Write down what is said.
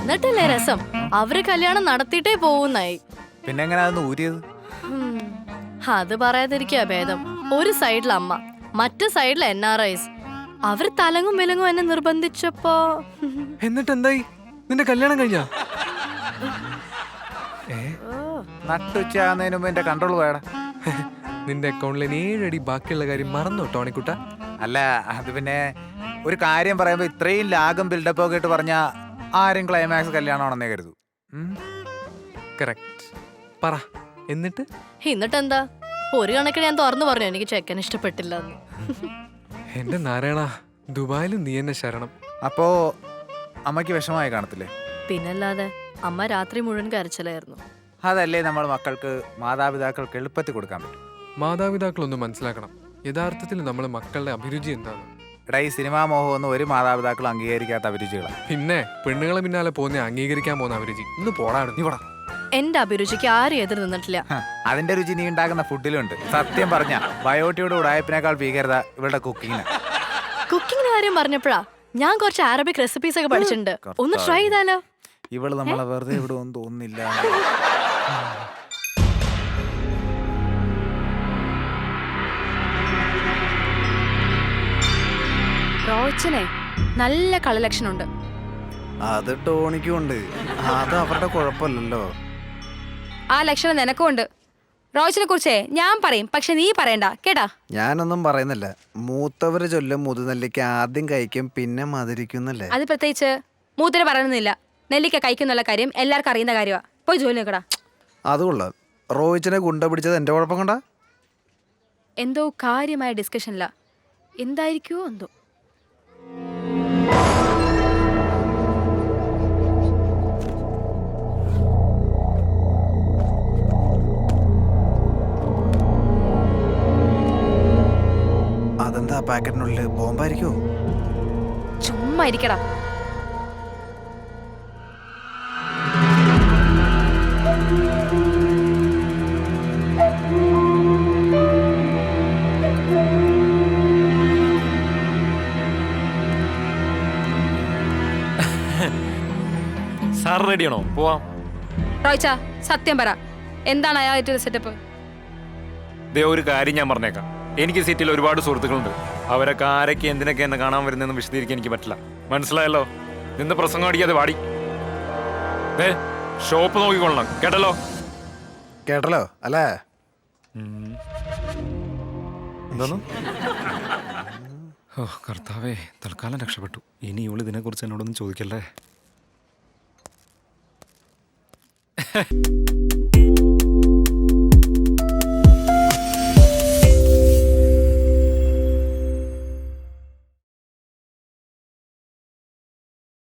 എന്നിട്ടല്ലേ രസം, അവര് കല്യാണം നടത്തിയിട്ടേ പോകുന്നായി. പിന്നെ എങ്ങനെയാ ഊരിയത്? അത് പറയാതിരിക്കാ ഭേദം. ഒരു സൈഡിൽ അമ്മ, മറ്റു സൈഡിൽ NRIs. അവര് തലങ്ങും വിലങ്ങും എന്നെ നിർബന്ധിച്ചപ്പോ. എന്നിട്ട് എന്തായി? നിന്റെ കല്യാണം കഴിഞ്ഞാ? നട്ടുച്ചയാകുന്നതിന് മുമ്പ് എന്റെ കൺട്രോൾ പോയടാ. നിന്റെ അക്കൗണ്ടിൽ 7 അടി ബാക്കിയുള്ള കാര്യം മറന്നോ ടോണിക്കുട്ട? അല്ല, അത് പിന്നെ ഒരു കാര്യം പറയുമ്പോ ഇത്രയും ലാഗും ബിൽഡപ്പ് ഒക്കെ ഇട്ട് പറഞ്ഞാ ആരും ക്ലൈമാക്സ് കല്യാണമാണെന്നേ കരുതൂ. കറക്റ്റ്. പറ എന്നിട്ടെന്താ? ഒരു കണക്കിന് ഞാൻ തുറന്നു പറഞ്ഞു എനിക്ക് ചെക്കൻ ഇഷ്ടപ്പെട്ടില്ല. എന്റെ നാരായണ, ദുബായിലും നീ എന്നെ ശരണം. അപ്പോ അമ്മയ്ക്ക് വിഷമായി കാണത്തില്ലേ? പിന്നല്ലാതെ, അമ്മ രാത്രി മുഴുവൻ കരച്ചിലായിരുന്നു. അതല്ലേ നമ്മൾ മക്കൾക്ക് മാതാപിതാക്കൾക്ക് എളുപ്പത്തിൽ കൊടുക്കാൻ പറ്റും. മാതാപിതാക്കളൊന്നും മനസ്സിലാക്കണം, യഥാർത്ഥത്തിൽ നമ്മളെ മക്കളുടെ അഭിരുചി എന്താണ്. എടാ, ഈ സിനിമാ മോഹമൊന്നും ഒരു മാതാപിതാക്കളും അംഗീകരിക്കാത്ത അഭിരുചികളാണ്. പിന്നെ പെണ്ണുങ്ങളെ പിന്നാലെ പോകുന്ന അംഗീകരിക്കാൻ പോകുന്ന അഭിരുചി. ഇന്ന് പോടാണ് നീ പോടാ. എന്റെ അഭിരുചിക്ക് ആരും എതിർ നിന്നിട്ടില്ല. അതിന്റെ രുചി നീ ഉണ്ടാക്കുന്ന ഫുഡിലുണ്ട്. സത്യം പറഞ്ഞ ബയോട്ടിയുടെ ഉടായ്പിനേക്കാൾ ഭീകരത ഇവളുടെ കുക്കിങ്ങിന്. കുക്കിങ്ങിന്റെ കാര്യം പറഞ്ഞപ്പോഴാ ഞാൻ കുറച്ച് അറബിക് റെസിപ്പീസ് ഒക്കെ പഠിച്ചിട്ടുണ്ട്. ഒന്ന് ട്രൈ ചെയ്താലോ? ഇവള് നമ്മളെ വെറുതെ വിടുമെന്ന് തോന്നുന്നില്ല. റോച്ചനെ നല്ല കളലക്ഷണുണ്ട്. അത് ടോണിക്കും ഉണ്ട്. അത് അവരുടെ കുഴപ്പമില്ലല്ലോ. ആ ലക്ഷണം നിനക്കും ഉണ്ട്. റോച്ചനെ കുറിച്ചേ ഞാൻ പറയും, പക്ഷെ നീ പറയണ്ട കേട്ടാ. ഞാനൊന്നും പറയുന്നില്ല. മൂത്തവര് ചൊല്ലും മുതുനെല്ലിക്ക ആദ്യം കഴിക്കും പിന്നെ മധുരിക്കുന്നല്ലേ. അത് പ്രത്യേകിച്ച് മൂത്തര് പറയണമെന്നില്ല. നെല്ലിക്ക കഴിക്കുന്നുള്ള കാര്യം എല്ലാവർക്കും അറിയുന്ന കാര്യമാ. പോയി ജോലി നോക്കടാ. അതുകൊള്ള റോയിച്ചിനെ ഗുണ്ട പിടിച്ചത് എന്റെ കുഴപ്പം കൊണ്ടാ. എന്തോ കാര്യമായ ഡിസ്കഷനില്ല. എന്തായിരിക്കുമോ എന്തോ. അതെന്താ പാക്കറ്റിനുള്ളിൽ ബോംബായിരിക്കോ? ചുമ്മാ ഇരിക്കടാ. സാർ റെഡിയാണോ? പോവാം. റോയ്ച്ച, സത്യം പറ, എന്താണ് അയാളായിട്ട് സെറ്റപ്പ്? ദേ, ഒരു കാര്യം ഞാൻ പറഞ്ഞേക്കാം. എനിക്ക് സിറ്റിയിൽ ഒരുപാട് സുഹൃത്തുക്കളുണ്ട്. അവരൊക്കെ ആരൊക്കെ എന്തിനൊക്കെ എന്നെ കാണാൻ വരുന്നതെന്ന് വിശദീകരിക്കാൻ എനിക്ക് പറ്റില്ല. മനസ്സിലായല്ലോ? നിന്ന് പ്രസംഗം അടിക്കാതെ വാടി. ദേ, ഷോപ്പ് നോക്കിക്കൊള്ളണം കേട്ടല്ലോ? കേട്ടല്ലോ അല്ലേ? എന്താന്ന്? ഓ കർത്താവേ, തൽക്കാലം രക്ഷപ്പെട്ടു. ഇനി ഇവള് ഇതിനെക്കുറിച്ച് എന്നോടൊന്നും ചോദിക്കല്ലേ.